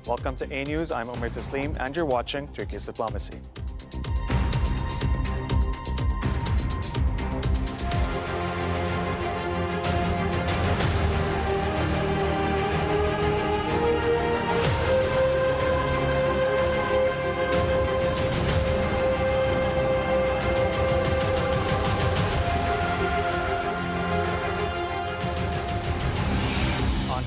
Welcome to Anews. I'm Umar Taslim, and you're watching Turkey's Diplomacy.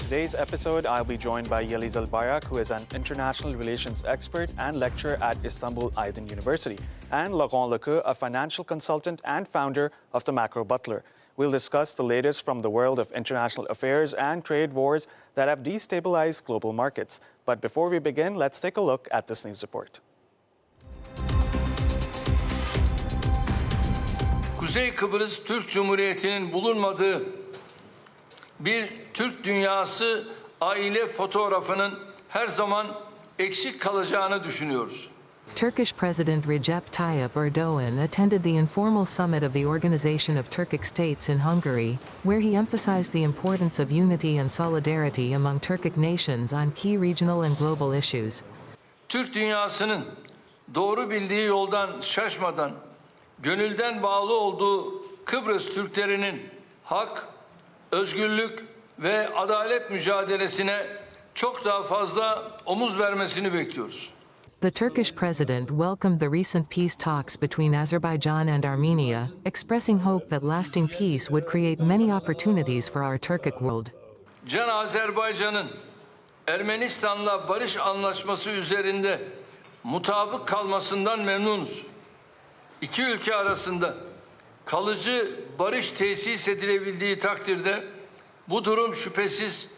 Today's episode, I'll be joined by Yeliz Albayrak, who is an international relations expert and lecturer at Istanbul Aydın University, and Laurent Lequeux, a financial consultant and founder of the Macro Butler. We'll discuss the latest from the world of international affairs and trade wars that have destabilized global markets. But before we begin, let's take a look at this news report. Kuzey Kıbrıs Türk Cumhuriyeti'nin bulunmadığı bir Türk dünyası aile fotoğrafının her zaman eksik kalacağını düşünüyoruz. Turkish President Recep Tayyip Erdoğan attended the informal summit of the Organization of Turkic States in Hungary, where he emphasized the importance of unity and solidarity among Turkic nations on key regional and global issues. Türk dünyasının doğru bildiği yoldan şaşmadan, gönülden bağlı olduğu Kıbrıs Türklerinin hak, özgürlük ve adalet mücadelesine çok daha fazla omuz vermesini bekliyoruz. The Turkish president welcomed the recent peace talks between Azerbaijan and Armenia, expressing hope that lasting peace would create many opportunities for our Turkic world. Can Azerbaycan'ın Ermenistan'la barış anlaşması üzerinde mutabık kalmasından memnunuz. İki ülke arasında kalıcı barış tesis edilebildiği takdirde bu durum şüphesiz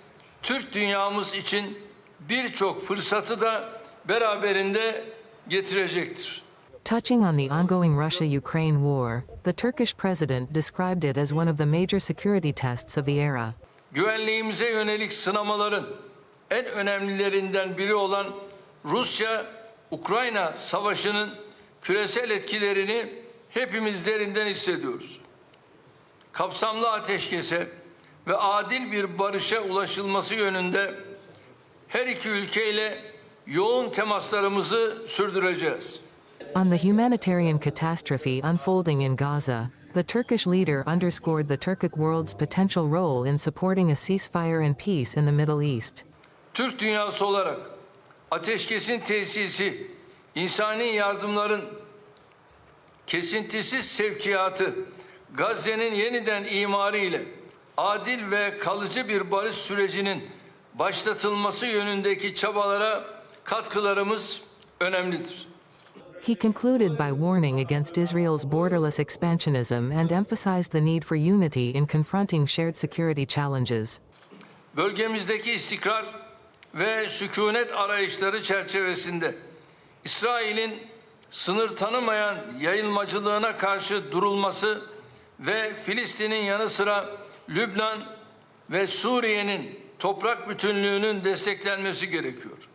Türk dünyamız için birçok fırsatı da beraberinde getirecektir. Touching on the ongoing Russia-Ukraine war, the Turkish president described it as one of the major security tests of the era. Güvenliğimize yönelik sınamaların en önemlilerinden biri olan Rusya-Ukrayna savaşının küresel etkilerini hepimiz derinden hissediyoruz. Kapsamlı ateşkese ve adil bir barışa ulaşılması yönünde her iki ülkeyle yoğun temaslarımızı sürdüreceğiz. On the humanitarian catastrophe unfolding in Gaza, the Turkish leader underscored the Turkic world's potential role in supporting a ceasefire and peace in the Middle East. Türk dünyası olarak ateşkesin tesisi, insani yardımların kesintisiz sevkiyatı, Gazze'nin yeniden imarı ile adil ve kalıcı bir barış sürecinin başlatılması yönündeki çabalara katkılarımız önemlidir. He concluded by warning against Israel's borderless expansionism and emphasized the need for unity in confronting shared security challenges. Bölgemizdeki istikrar ve sükunet arayışları çerçevesinde İsrail'in sınır tanımayan yayılmacılığına karşı durulması ve Filistin'in yanı sıra Lübnan ve Suriye'nin toprak bütünlüğünün desteklenmesi gerekiyor.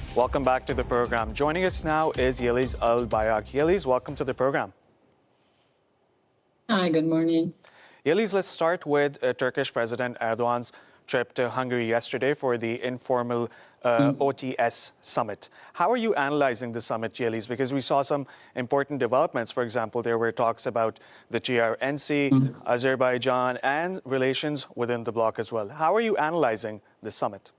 Welcome back to the program. Joining us now is Yeliz Albayrak. Yeliz, welcome to the program. Hi, good morning. Yeliz, let's start with Turkish President Erdoğan's trip to Hungary yesterday for the informal OTS summit. How are you analyzing the summit, Yeliz? Because we saw some important developments. For example, there were talks about the GRNC, Azerbaijan, and relations within the bloc as well. How are you analyzing the summit?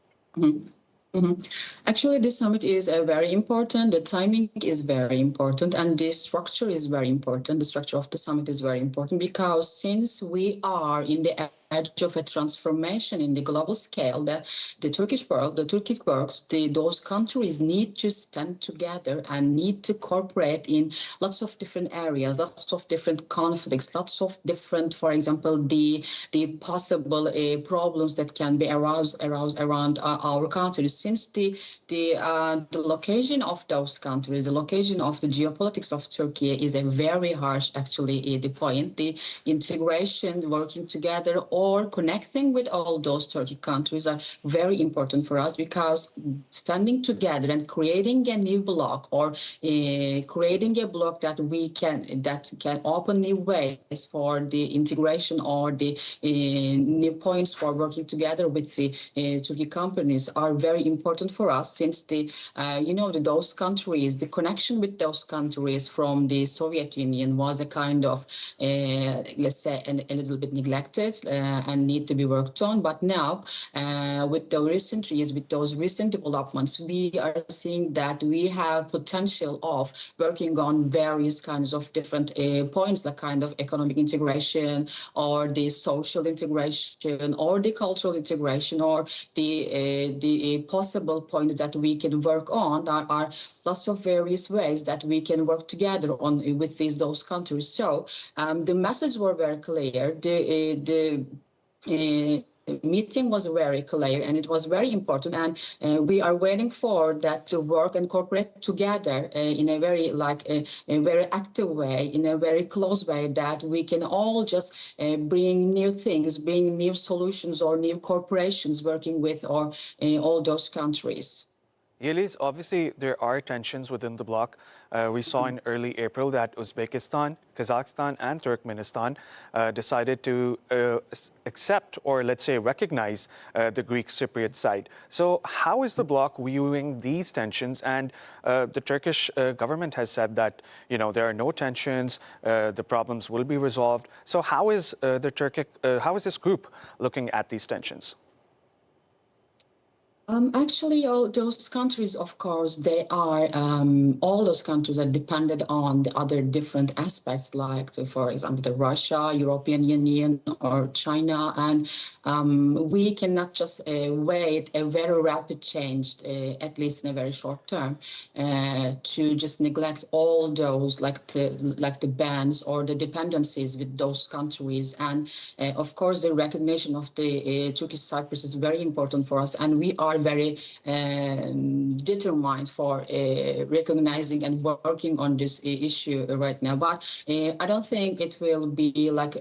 Actually, this summit is very important. The timing is very important, and the structure is very important. The structure of the summit is very important because since we are in the edge of a transformation in the global scale, the Turkish world, the Turkic works, those countries need to stand together and need to cooperate in lots of different areas, lots of different conflicts, lots of different, for example, the possible problems that can be aroused around our countries. Since the location of those countries, the location of the geopolitics of Turkey is a very harsh, actually, the point. The integration, working together, or connecting with all those Turkey countries are very important for us, because standing together and creating a new bloc, or creating a bloc that can open new ways for the integration, or the new points for working together with the Turkey companies are very important for us, since those countries, the connection with those countries from the Soviet Union was a kind of, let's say, a little bit neglected and need to be worked on. But now, with the recent years, with those recent developments, we are seeing that we have potential of working on various kinds of different points, like kind of economic integration, or the social integration, or the cultural integration, or the possible points that we can work on. There are lots of various ways that we can work together on with those countries. So the messages were very clear. The meeting was very clear, and it was very important, and we are waiting for that to work and cooperate together in a very a very active way, in a very close way, that we can all just bring new things, bring new solutions or new corporations working with all those countries. Yeliz, obviously there are tensions within the bloc. We saw in early April that Uzbekistan, Kazakhstan, and Turkmenistan decided to accept, or let's say recognize, the Greek Cypriot side. So how is the bloc viewing these tensions? And the Turkish government has said that there are no tensions, the problems will be resolved. So how is how is this group looking at these tensions? Actually, all those countries, of course, they are, all those countries are dependent on the other different aspects, like, for example, the Russia, European Union, or China. And we cannot just wait a very rapid change, at least in a very short term, to just neglect all those, like the bans or the dependencies with those countries. And of course, the recognition of the Turkish Cyprus is very important for us, and we are very determined for recognizing and working on this issue right now. But I don't think it will be like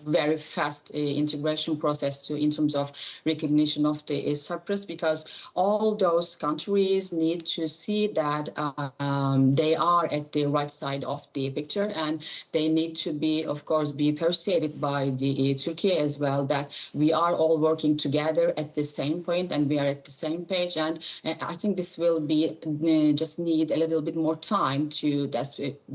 very fast integration process in terms of recognition of the Cyprus, because all those countries need to see that they are at the right side of the picture, and they need to be, of course, be persuaded by the Turkey as well, that we are all working together at the same point and we are at the same page. And I think this will be just need a little bit more time to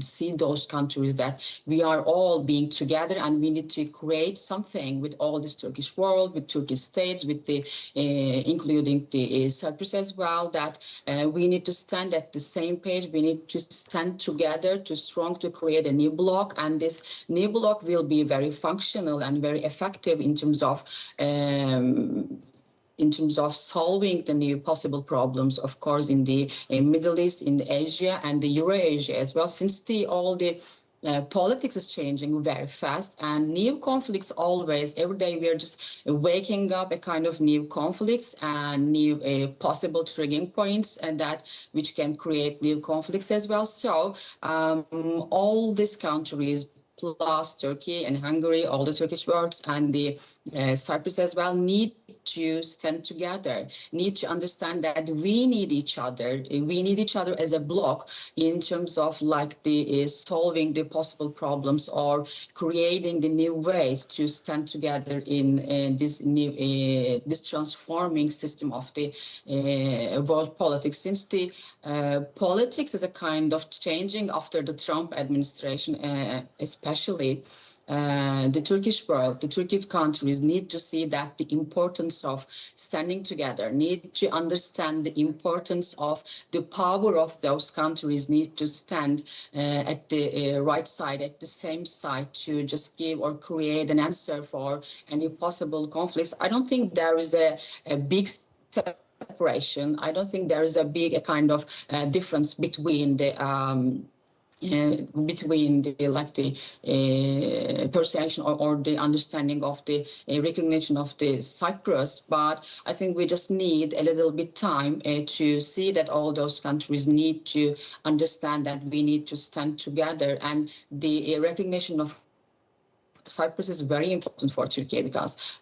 see those countries that we are all being together, and we need to create something with all this Turkish world, with Turkish states, with the including the Cyprus as well, that we need to stand at the same page. We need to stand together, to create a new bloc, and this new bloc will be very functional and very effective in terms of solving the new possible problems, of course, in the Middle East, in Asia, and the Eurasia as well, since all the politics is changing very fast, and new conflicts always, every day we are just waking up a kind of new conflicts and new possible triggering points, and that which can create new conflicts as well. So all these countries, plus Turkey and Hungary, all the Turkish worlds, and the Cyprus as well, need to stand together, need to understand that we need each other. We need each other as a bloc in terms of like the solving the possible problems or creating the new ways to stand together in this new this transforming system of the world politics. Since the politics is a kind of changing after the Trump administration, especially. The Turkish world, the Turkish countries need to see that the importance of standing together, need to understand the importance of the power of those countries, need to stand at the right side, at the same side, to just give or create an answer for any possible conflicts. I don't think there is a big separation. I don't think there is a big kind of difference between the perception or the understanding of the recognition of the Cyprus. But I think we just need a little bit time to see that all those countries need to understand that we need to stand together, and the recognition of Cyprus is very important for Turkey because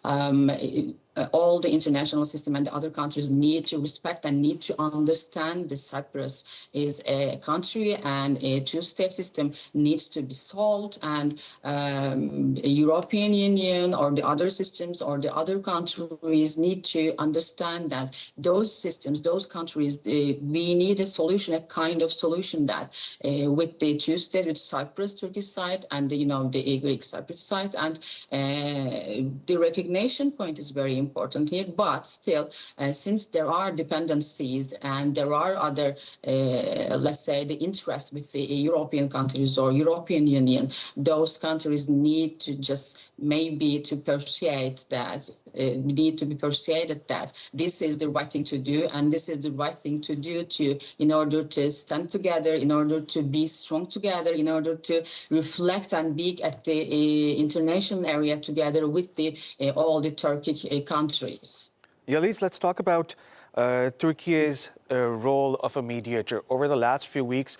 all the international system and the other countries need to respect and need to understand that Cyprus is a country and a two-state system needs to be solved, and European Union or the other systems or the other countries need to understand that those systems, those countries, we need a solution, a kind of solution that with the two-state, with Cyprus, Turkish side, and the Greek Cyprus side, and the recognition point is very important here. But still, since there are dependencies and there are other, let's say, the interests with the European countries or European Union, those countries need to just maybe to persuade that need to be persuaded that this is the right thing to do, and this is the right thing to do in order to stand together, in order to be strong together, in order to reflect and be at the international area together with all the Turkish countries. Yeliz, let's talk about Turkey's role of a mediator. Over the last few weeks,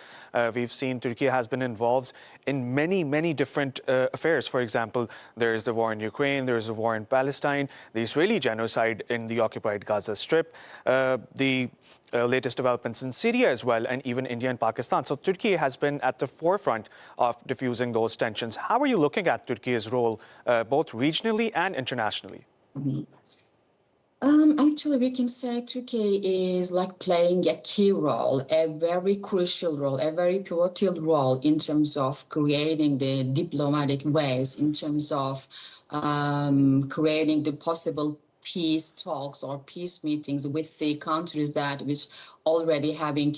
we've seen Turkey has been involved in many different affairs. For example, there's the war in Ukraine, there's the war in Palestine, the Israeli genocide in the occupied Gaza Strip, the latest developments in Syria as well, and even India and Pakistan. So Turkey has been at the forefront of diffusing those tensions. How are you looking at Turkey's role, both regionally and internationally? Mm-hmm. Actually, we can say Turkey is like playing a key role, a very crucial role, a very pivotal role in terms of creating the diplomatic ways, in terms of creating the possible peace talks or peace meetings with the countries that which already having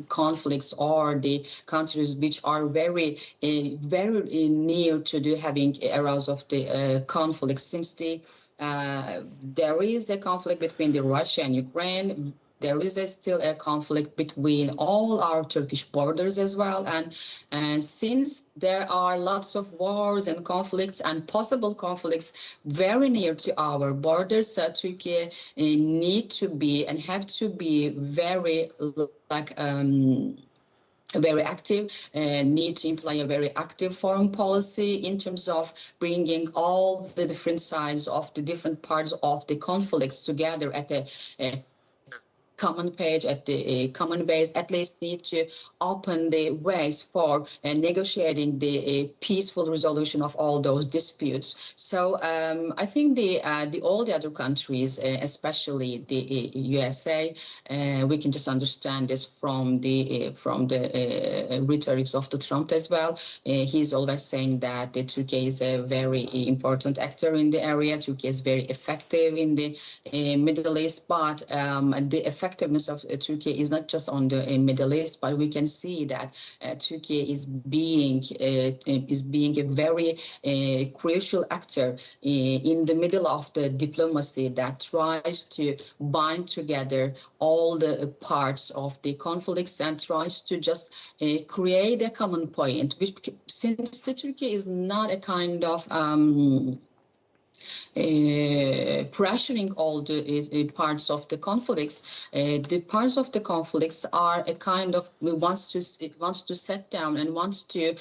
conflicts, or the countries which are very near to having areas of the conflicts. Since there is a conflict between Russia and Ukraine, there is still a conflict between all our Turkish borders as well. And since there are lots of wars and conflicts and possible conflicts very near to our borders, Turkey need to be and have to be very very active, need to imply a very active foreign policy in terms of bringing all the different sides of the different parts of the conflicts together at a common page, at the common base. At least need to open the ways for negotiating the peaceful resolution of all those disputes. So I think all the other countries, especially the USA, we can just understand this from the rhetorics of the Trump as well. He's always saying that Turkey is a very important actor in the area. Turkey is very effective in the Middle East, but the effectiveness of Turkey is not just on the Middle East, but we can see that Turkey is being a very crucial actor in the middle of the diplomacy that tries to bind together all the parts of the conflicts and tries to just create a common point, which, since Turkey is not a kind of pressuring all the parts of the conflicts. The parts of the conflicts are a kind of wants to sit down and wants to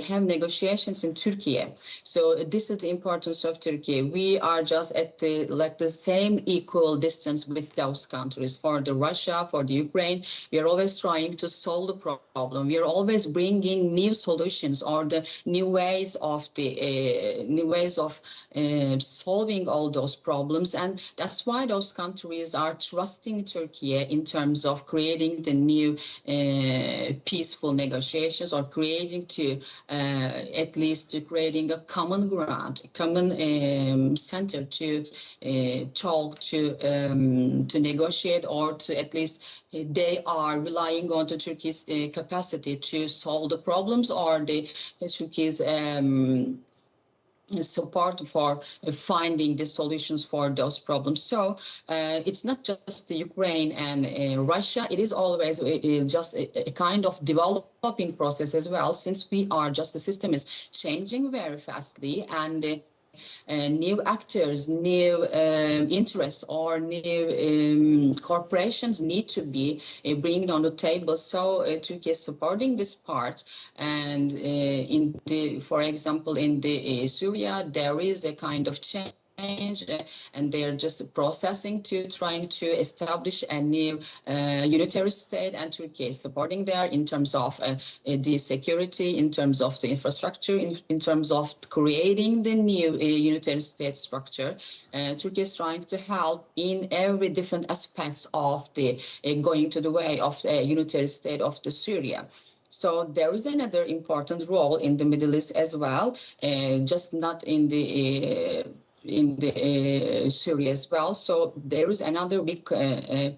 have negotiations in Turkey. So this is the importance of Turkey. We are just at the same equal distance with those countries. For the Russia, for the Ukraine, we are always trying to solve the problem. We are always bringing new solutions or the new ways of solving all those problems, and that's why those countries are trusting Turkey in terms of creating the new peaceful negotiations, or creating at least creating a common ground, a common center to talk, to negotiate, or to at least they are relying on the Turkey's capacity to solve the problems, or the Turkey's support for finding the solutions for those problems. So it's not just the Ukraine and Russia. It is always just a kind of developing process as well, since the system is changing very fastly, and new actors, new interests, or new corporations need to be bringing on the table. So Turkey is supporting this part. And for example, in the Syria, there is a kind of change. And they are just processing to trying to establish a new unitary state, and Turkey is supporting there in terms of the security, in terms of the infrastructure, in terms of creating the new unitary state structure. Turkey is trying to help in every different aspects of the going to the way of the unitary state of the Syria. So there is another important role in the Middle East as well, just not in the Syria as well. So there is another big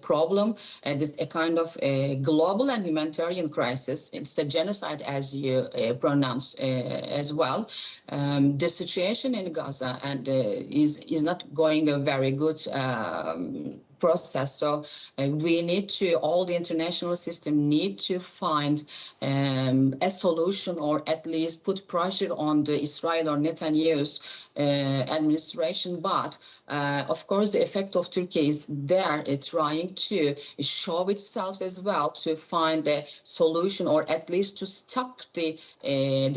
problem, this a kind of global and humanitarian crisis. It's a genocide, as you pronounce as well. The situation in Gaza and is not going a very good process. So we need to, all the international system need to find a solution, or at least put pressure on the Israel or Netanyahu's administration. But of course, the effect of Turkey is there. It's trying to show itself as well to find a solution, or at least to stop the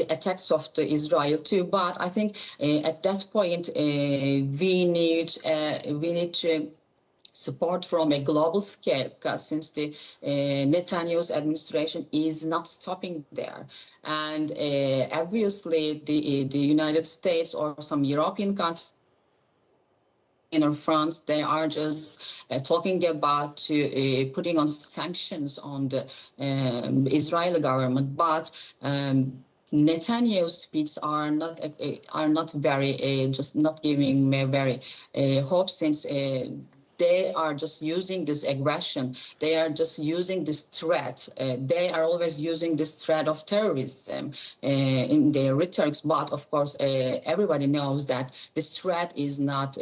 attacks of the Israel too. But I think at that point we need to support from a global scale, because since the Netanyahu's administration is not stopping there, and obviously the United States or some European countries in France, they are just talking about putting on sanctions on the Israeli government, but Netanyahu's speeches are not very just not giving me very hope, since they are just using this aggression. They are just using this threat. They are always using this threat of terrorism in their rhetorics. But of course, everybody knows that this threat is not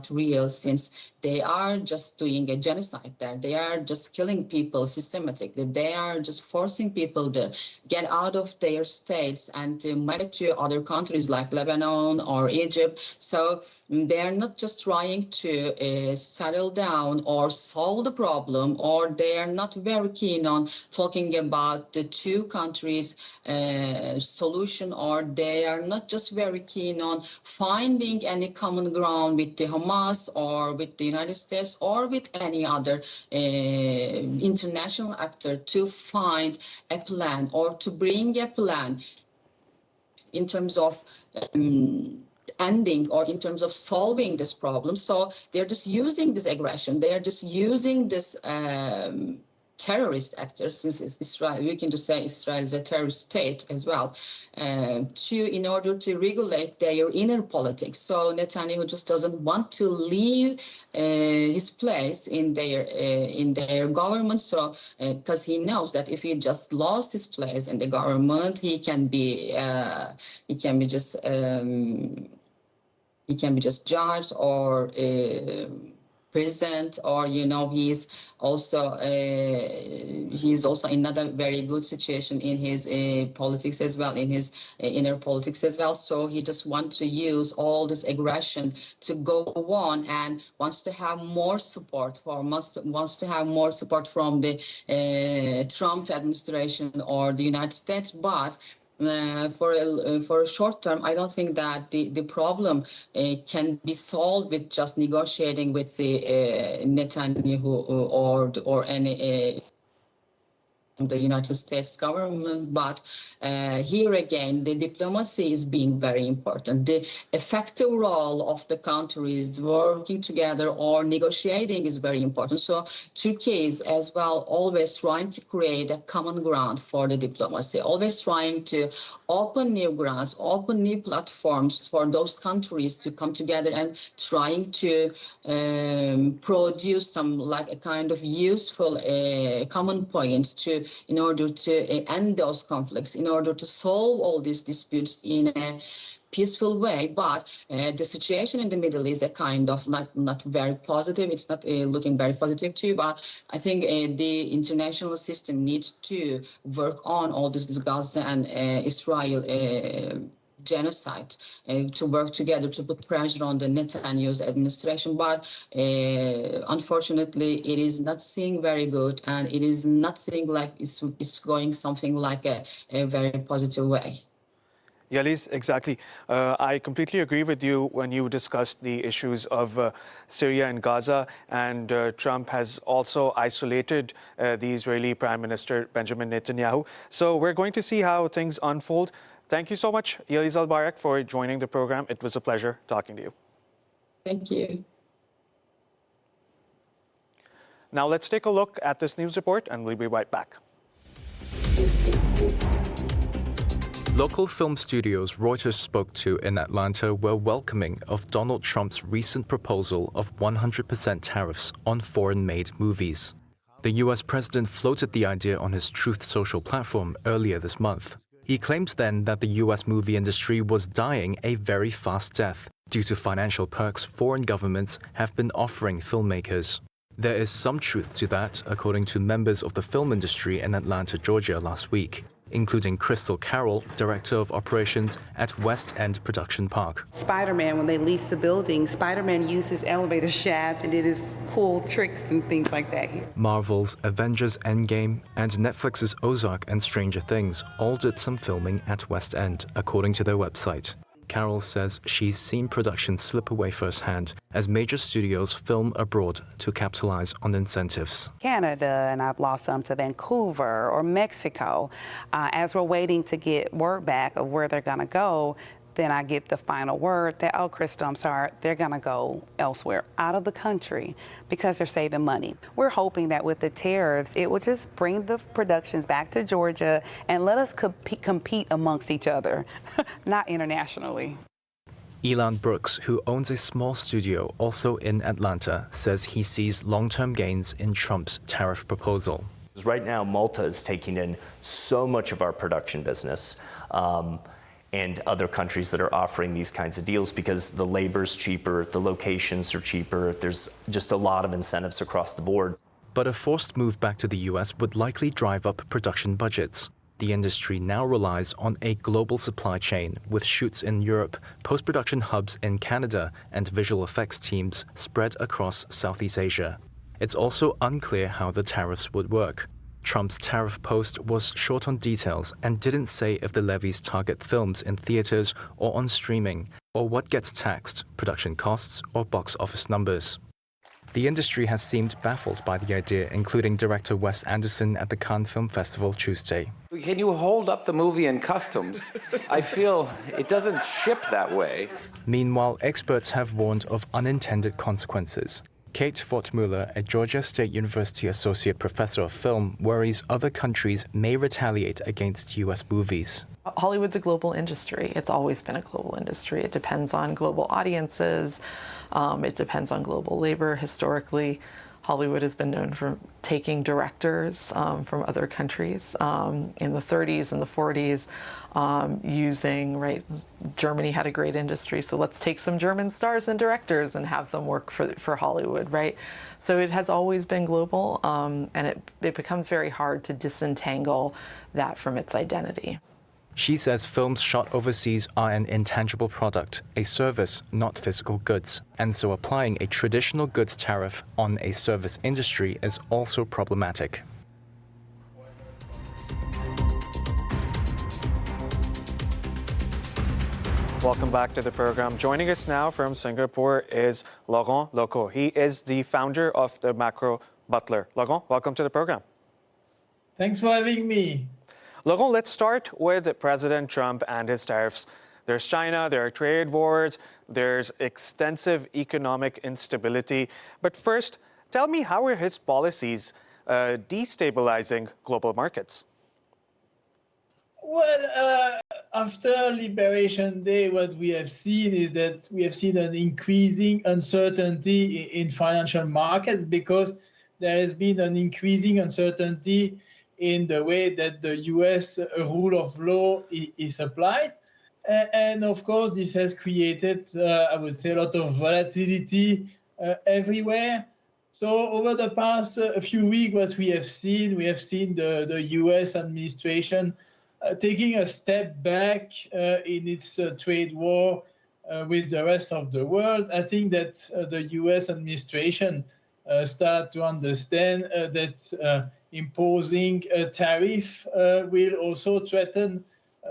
real, since they are just doing a genocide there. They are just killing people systematically. They are just forcing people to get out of their states and to migrate to other countries like Lebanon or Egypt. So they are not just trying to settle down or solve the problem, or they are not very keen on talking about the two countries solution, or they are not just very keen on finding any common ground with the Hamas or with the United States or with any other international actor to find a plan, or to bring a plan in terms of ending, or in terms of solving this problem. So they're just using this aggression. They are just using this terrorist actors, since it's Israel, we can just say Israel is a terrorist state as well, in order to regulate their inner politics. So Netanyahu just doesn't want to leave his place in their government. So because he knows that if he just lost his place in the government, he can be just judged or president, or he's also in not a very good situation in his politics as well, in his inner politics as well. So he just wants to use all this aggression to go on, and wants to have more support from the Trump administration or the United States. But for a short term, I don't think that the problem can be solved with just negotiating with the Netanyahu or any the United States government. But here again, the diplomacy is being very important. The effective role of the countries working together or negotiating is very important. So Turkey is as well always trying to create a common ground for the diplomacy, always trying to open new grounds, open new platforms for those countries to come together, and trying to produce some like a kind of useful common points in order to end those conflicts, in order to solve all these disputes in a peaceful way. But the situation in the Middle East is a kind of not very positive. It's not looking very positive too. But I think the international system needs to work on all this Gaza and Israel genocide, to work together to put pressure on the Netanyahu's administration. But unfortunately, it is not seeing very good, and it is not seeing like it's going something like a very positive way. Yeliz, exactly. I completely agree with you when you discussed the issues of Syria and Gaza, and Trump has also isolated the Israeli Prime Minister Benjamin Netanyahu. So we're going to see how things unfold. Thank you so much, Yeliz Albayrak, for joining the program. It was a pleasure talking to you. Thank you. Now let's take a look at this news report, and we'll be right back. Local film studios Reuters spoke to in Atlanta were welcoming of Donald Trump's recent proposal of 100% tariffs on foreign-made movies. The U.S. president floated the idea on his Truth Social platform earlier this month. He claimed then that the U.S. movie industry was dying a very fast death due to financial perks foreign governments have been offering filmmakers. There is some truth to that, according to members of the film industry in Atlanta, Georgia last week, including Crystal Carroll, Director of Operations at West End Production Park. Spider-Man, when they leased the building, Spider-Man used his elevator shaft and did his cool tricks and things like that here. Marvel's Avengers Endgame and Netflix's Ozark and Stranger Things all did some filming at West End, according to their website. Carroll says she's seen production slip away firsthand as major studios film abroad to capitalize on incentives. Canada, and I've lost some to Vancouver or Mexico. As we're waiting to get word back of where they're going to go, then I get the final word that, oh, Crystal, I'm sorry, they're going to go elsewhere, out of the country, because they're saving money. We're hoping that with the tariffs, it will just bring the productions back to Georgia and let us compete amongst each other, not internationally. Elon Brooks, who owns a small studio also in Atlanta, says he sees long-term gains in Trump's tariff proposal. Right now, Malta is taking in so much of our production business. And other countries that are offering these kinds of deals because the labor's cheaper, the locations are cheaper, there's just a lot of incentives across the board. But a forced move back to the US would likely drive up production budgets. The industry now relies on a global supply chain with shoots in Europe, post-production hubs in Canada, and visual effects teams spread across Southeast Asia. It's also unclear how the tariffs would work. Trump's tariff post was short on details and didn't say if the levies target films in theaters or on streaming, or what gets taxed, production costs or box office numbers. The industry has seemed baffled by the idea, including director Wes Anderson at the Cannes Film Festival Tuesday. Can you hold up the movie in customs? I feel it doesn't ship that way. Meanwhile, experts have warned of unintended consequences. Kate Fortmuller, a Georgia State University associate professor of film, worries other countries may retaliate against U.S. movies. Hollywood's a global industry. It's always been a global industry. It depends on global audiences. It depends on global labor. Historically, Hollywood has been known for taking directors from other countries. In the 30s and the 40s, Germany had a great industry, so let's take some German stars and directors and have them work for Hollywood, right? So it has always been global, and it becomes very hard to disentangle that from its identity. She says films shot overseas are an intangible product, a service, not physical goods, and so applying a traditional goods tariff on a service industry is also problematic. Welcome back to the program. Joining us now from Singapore is Laurent Loco. He is the founder of the Macro Butler. Laurent, welcome to the program. Thanks for having me. Laurent, let's start with President Trump and his tariffs. There's China, there are trade wars, there's extensive economic instability. But first, tell me, how are his policies destabilizing global markets? Well, after Liberation Day, what we have seen is that we have seen an increasing uncertainty in financial markets because there has been an increasing uncertainty in the way that the US rule of law is applied. And of course, this has created, I would say, a lot of volatility everywhere. So over the past few weeks, what we have seen the US administration taking a step back in its trade war with the rest of the world. I think that the US administration start to understand that imposing a tariff will also threaten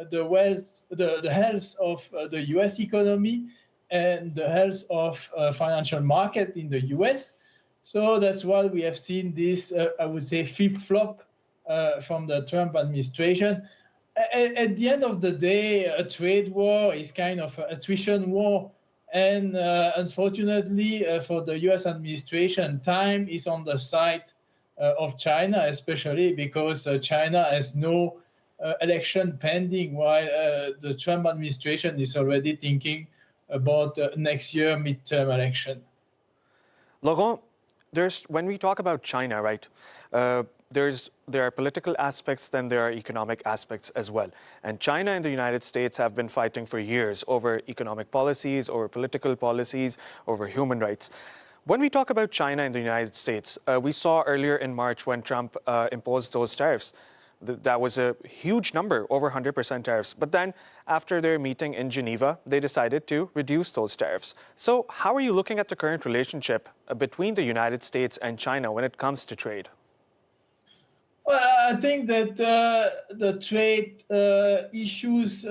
the health of the US economy and the health of financial market in the US. So that's why we have seen this, I would say, flip-flop from the Trump administration. At the end of the day, a trade war is kind of an attrition war. And unfortunately for the US administration, time is on the side of China, especially because China has no election pending, while the Trump administration is already thinking about next year midterm election. Laurent, when we talk about China, right, there are political aspects, then there are economic aspects as well. And China and the United States have been fighting for years over economic policies, over political policies, over human rights. When we talk about China and the United States, we saw earlier in March when Trump imposed those tariffs. That was a huge number, over 100% tariffs. But then after their meeting in Geneva, they decided to reduce those tariffs. So how are you looking at the current relationship between the United States and China when it comes to trade? Well, I think that the trade issues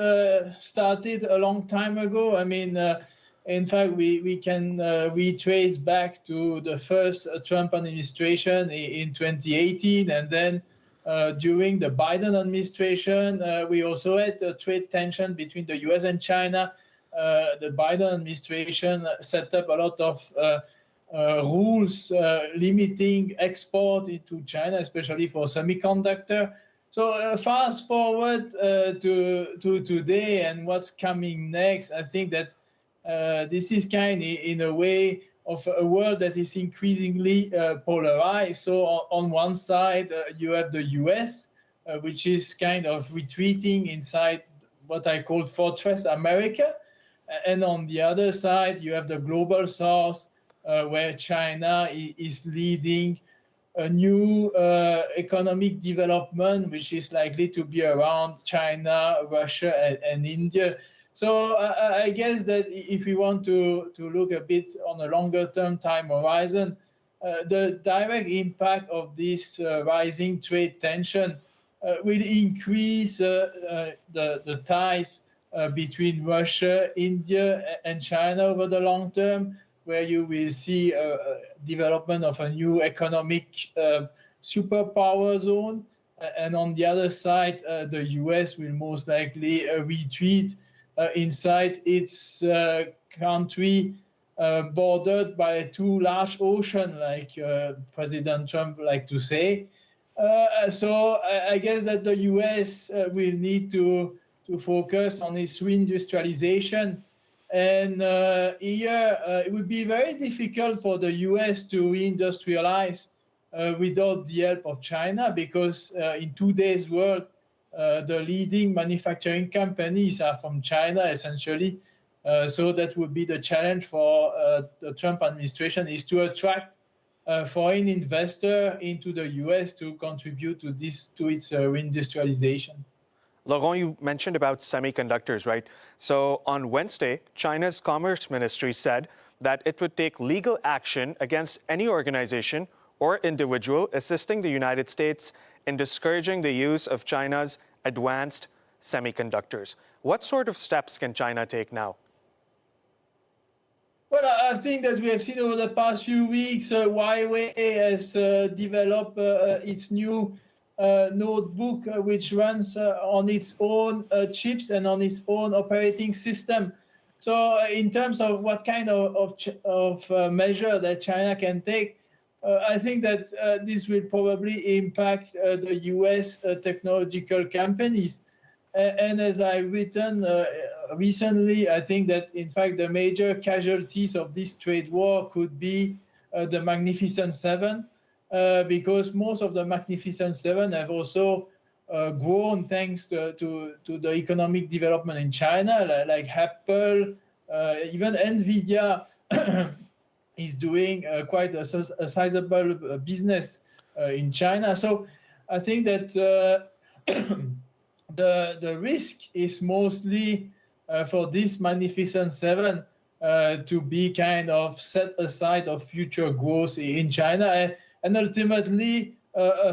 started a long time ago. I mean, in fact, we can retrace back to the first Trump administration in 2018, and then during the Biden administration, we also had a trade tension between the US and China. The Biden administration set up a lot of rules limiting export into China, especially for semiconductor. So fast forward to today and what's coming next, I think that this is kind of in a way of a world that is increasingly polarized. So on one side, you have the US, which is kind of retreating inside what I call Fortress America. And on the other side, you have the global south, where China is leading a new economic development, which is likely to be around China, Russia, and India. So I guess that if we want to look a bit on a longer-term time horizon, the direct impact of this rising trade tension will increase the ties between Russia, India, and China over the long term, where you will see a development of a new economic superpower zone. And on the other side, the US will most likely retreat inside its country bordered by two large oceans, like President Trump liked to say. So I guess that the US will need to focus on its reindustrialization. And here, it would be very difficult for the US to reindustrialize without the help of China, because in today's world, the leading manufacturing companies are from China, essentially. So that would be the challenge for the Trump administration, is to attract foreign investor into the US to contribute to its reindustrialization. Laurent, you mentioned about semiconductors, right? So on Wednesday, China's Commerce Ministry said that it would take legal action against any organization or individual assisting the United States in discouraging the use of China's advanced semiconductors. What sort of steps can China take now? Well, I think that we have seen over the past few weeks, Huawei has developed its new notebook, which runs on its own chips and on its own operating system. So in terms of what kind of measure that China can take, I think that this will probably impact the US technological companies. And as I've written recently, I think that, in fact, the major casualties of this trade war could be the Magnificent Seven, because most of the Magnificent Seven have also grown thanks to the economic development in China, like Apple, even NVIDIA is doing quite a sizable business in China. So I think that the risk is mostly for this Magnificent Seven to be kind of set aside of future growth in China and ultimately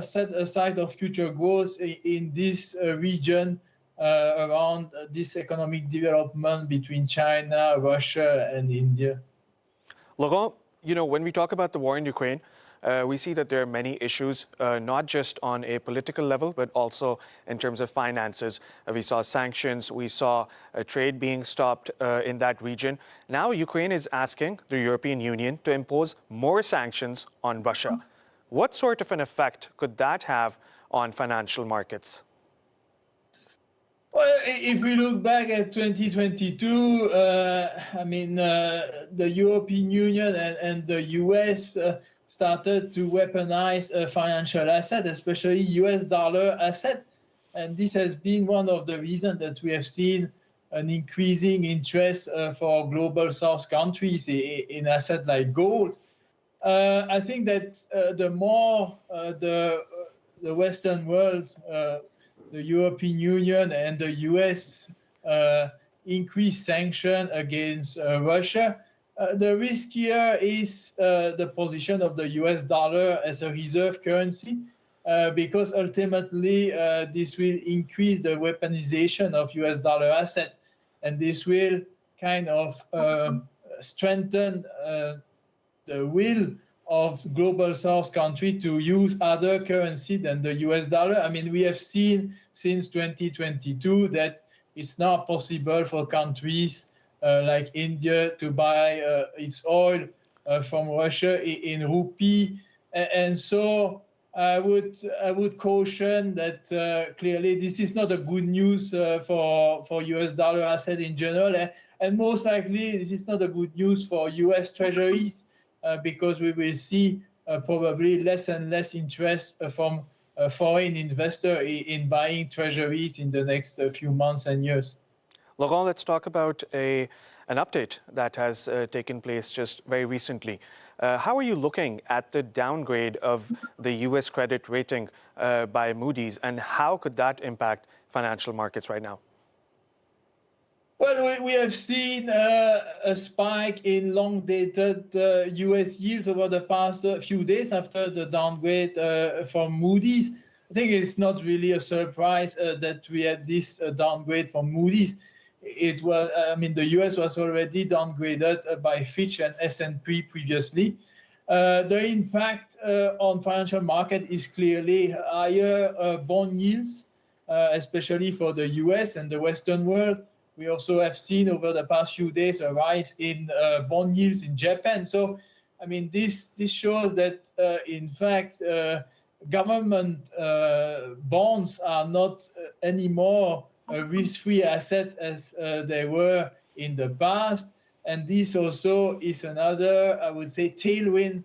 set aside of future growth in this region around this economic development between China, Russia, and India. Laurent, you know, when we talk about the war in Ukraine, we see that there are many issues, not just on a political level, but also in terms of finances. We saw sanctions, we saw trade being stopped in that region. Now Ukraine is asking the European Union to impose more sanctions on Russia. What sort of an effect could that have on financial markets? Well, if we look back at 2022, I mean, the European Union and the US started to weaponize financial assets, especially US dollar asset. And this has been one of the reasons that we have seen an increasing interest for global South countries in assets like gold. I think that the more the Western world, the European Union and the US increase sanctions against Russia, the risk here is the position of the US dollar as a reserve currency, because ultimately this will increase the weaponization of US dollar assets, and this will kind of strengthen the will of global South country to use other currency than the US dollar. I mean, we have seen since 2022 that it's now possible for countries like India to buy its oil from Russia in rupee. And so I would caution that clearly this is not a good news for US dollar assets in general. And most likely this is not a good news for US treasuries, because we will see probably less and less interest from foreign investors in buying treasuries in the next few months and years. Laurent, let's talk about an update that has taken place just very recently. How are you looking at the downgrade of the US credit rating by Moody's, and how could that impact financial markets right now? Well, we have seen a spike in long-dated US yields over the past few days after the downgrade from Moody's. I think it's not really a surprise that we had this downgrade from Moody's. It was, I mean, the US was already downgraded by Fitch and S&P previously. The impact on financial market is clearly higher bond yields, especially for the US and the Western world. We also have seen over the past few days a rise in bond yields in Japan. So, I mean, this shows that, in fact, government bonds are not anymore a risk-free asset as they were in the past. And this also is another, I would say, tailwind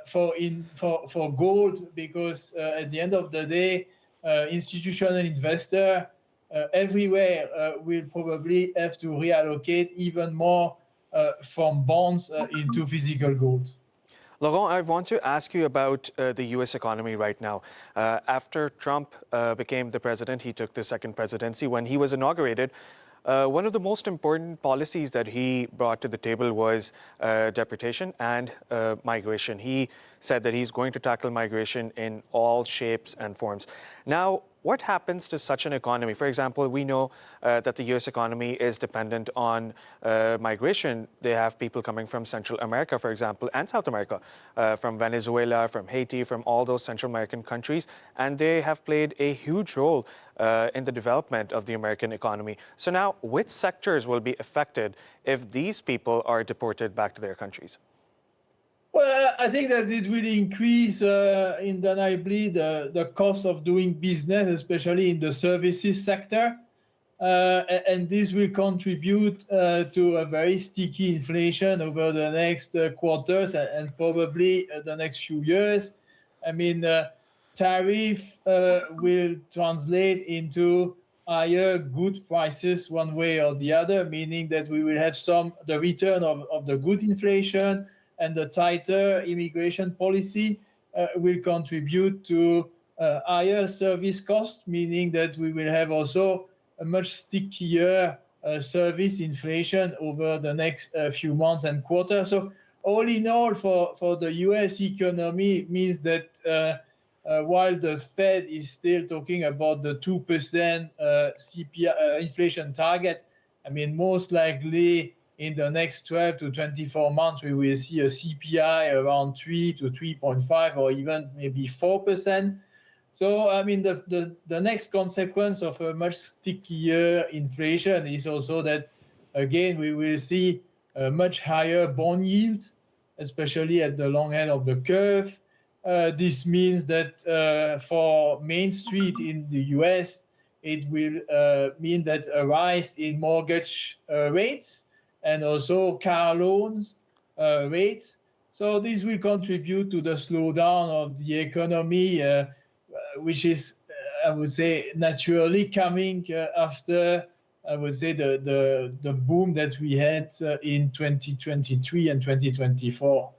for gold, because at the end of the day, institutional investor everywhere will probably have to reallocate even more from bonds into physical gold. Laurent, I want to ask you about the US economy right now. After Trump became the president, he took the second presidency. When he was inaugurated, one of the most important policies that he brought to the table was deportation and migration. He said that he's going to tackle migration in all shapes and forms. Now, what happens to such an economy? For example, we know that the US economy is dependent on migration. They have people coming from Central America, for example, and South America, from Venezuela, from Haiti, from all those Central American countries. And they have played a huge role in the development of the American economy. So now, which sectors will be affected if these people are deported back to their countries? Well, I think that it will increase undeniably the cost of doing business, especially in the services sector. And this will contribute to a very sticky inflation over the next quarters and probably the next few years. I mean, tariff will translate into higher good prices one way or the other, meaning that we will have the return of the good inflation, and the tighter immigration policy will contribute to higher service cost, meaning that we will have also a much stickier service inflation over the next few months and quarters. So all in all, for the US economy, it means that while the Fed is still talking about the 2% CPI inflation target, I mean, most likely in the next 12 to 24 months, we will see a CPI around 3 to 3.5 or even maybe 4%. So, I mean, the next consequence of a much stickier inflation is also that, again, we will see a much higher bond yields, especially at the long end of the curve. This means that for Main Street in the US, it will mean that a rise in mortgage rates and also car loans rates. So this will contribute to the slowdown of the economy, which is, I would say, naturally coming after, I would say, the boom that we had in 2023 and 2024.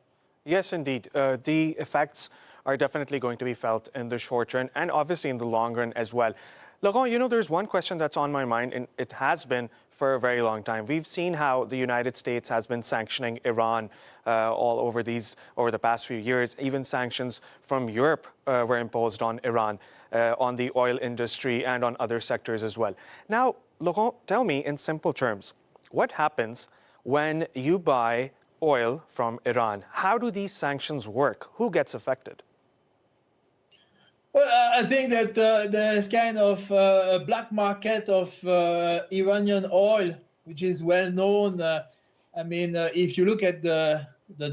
Yes, indeed. The effects are definitely going to be felt in the short run and obviously in the long run as well. Laurent, you know, there's one question that's on my mind, and it has been for a very long time. We've seen how the United States has been sanctioning Iran all over the past few years. Even sanctions from Europe were imposed on Iran, on the oil industry and on other sectors as well. Now, Laurent, tell me in simple terms, what happens when you buy oil from Iran? How do these sanctions work? Who gets affected? Well, I think that there's kind of a black market of Iranian oil, which is well known. I mean, if you look at the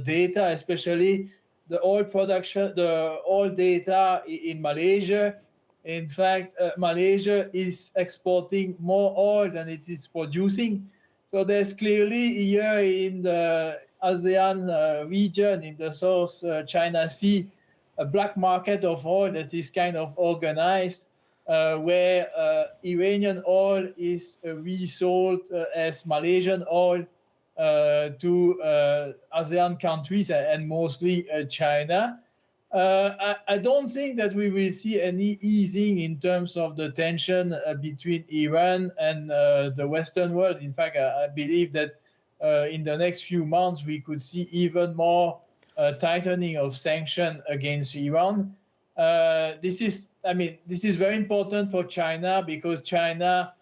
data, especially the oil production, the oil data in Malaysia, in fact, Malaysia is exporting more oil than it is producing. So there's clearly here in the ASEAN region, in the South China Sea, a black market of oil that is kind of organized, where Iranian oil is resold as Malaysian oil to ASEAN countries and mostly China. I don't think that we will see any easing in terms of the tension between Iran and the Western world. In fact, I believe that in the next few months, we could see even more tightening of sanctions against Iran. This is very important for China because China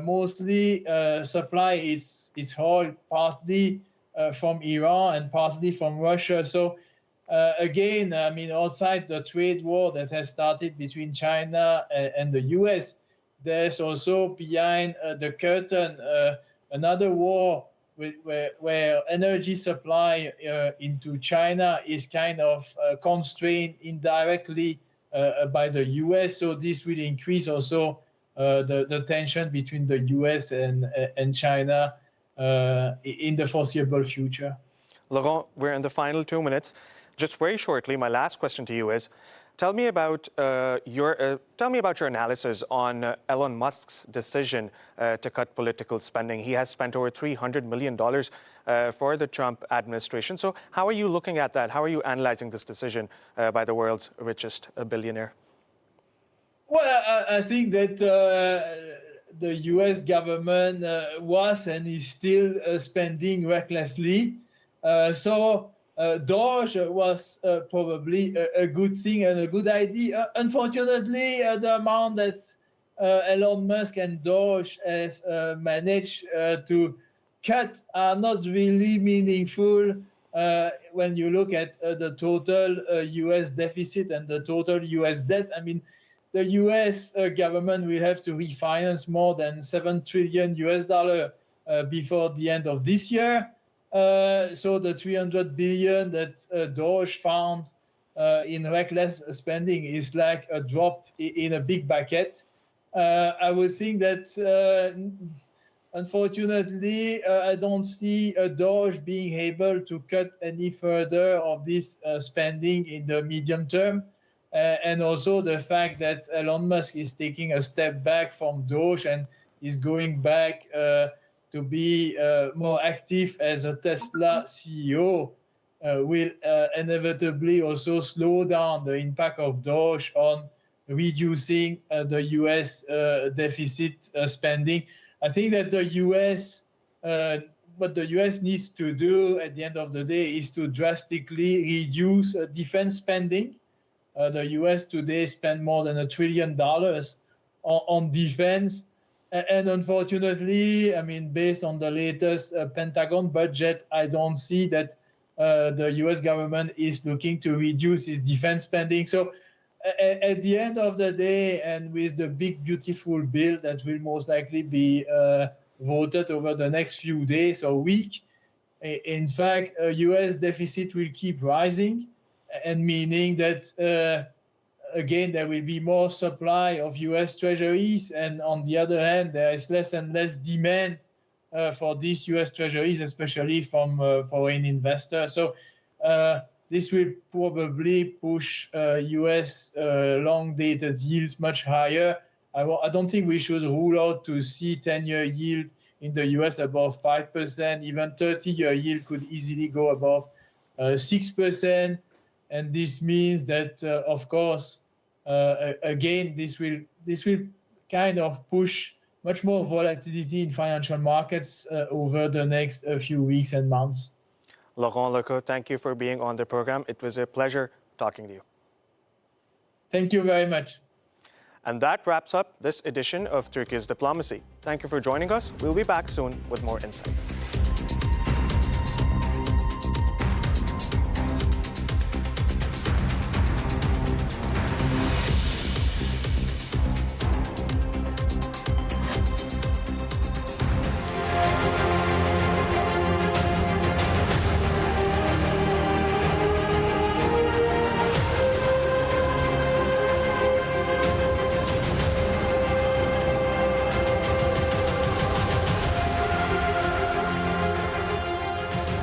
mostly supply its oil partly from Iran and partly from Russia. So again, I mean, outside the trade war that has started between China and the US, there's also behind the curtain another war where energy supply into China is kind of constrained indirectly by the US. So this will increase also the tension between the US and China in the foreseeable future. Laurent, we're in the final 2 minutes. Just very shortly, my last question to you is, tell me about your analysis on Elon Musk's decision to cut political spending. He has spent over $300 million for the Trump administration. So how are you looking at that? How are you analyzing this decision by the world's richest billionaire? Well, I think that the US government was and is still spending recklessly. DOGE was probably a good thing and a good idea. Unfortunately, the amount that Elon Musk and DOGE have managed to cut are not really meaningful when you look at the total US deficit and the total US debt. I mean, the US government will have to refinance more than $7 trillion before the end of this year. So the 300 billion that DOGE found in reckless spending is like a drop in a big bucket. I would think that, unfortunately, I don't see DOGE being able to cut any further of this spending in the medium term. And also the fact that Elon Musk is taking a step back from DOGE and is going back to be more active as a Tesla CEO will inevitably also slow down the impact of DOGE on reducing the U.S. deficit spending. I think that the U.S. What the U.S. needs to do at the end of the day is to drastically reduce defense spending. The U.S. today spend more than $1 trillion on defense. And unfortunately, I mean, based on the latest Pentagon budget, I don't see that the U.S. government is looking to reduce its defense spending. So at the end of the day, and with the big, beautiful bill that will most likely be voted over the next few days or week, in fact, U.S. deficit will keep rising, and meaning that, again, there will be more supply of U.S. treasuries, and on the other hand, there is less and less demand for these U.S. treasuries, especially from foreign investors. So this will probably push U.S. long-dated yields much higher. I don't think we should rule out to see 10-year yield in the U.S. above 5%. Even 30-year yield could easily go above 6%. And this means that, of course, again, this will kind of push much more volatility in financial markets over the next few weeks and months. Laurent Lecault, thank you for being on the program. It was a pleasure talking to you. Thank you very much. And that wraps up this edition of Turkey's Diplomacy. Thank you for joining us. We'll be back soon with more insights.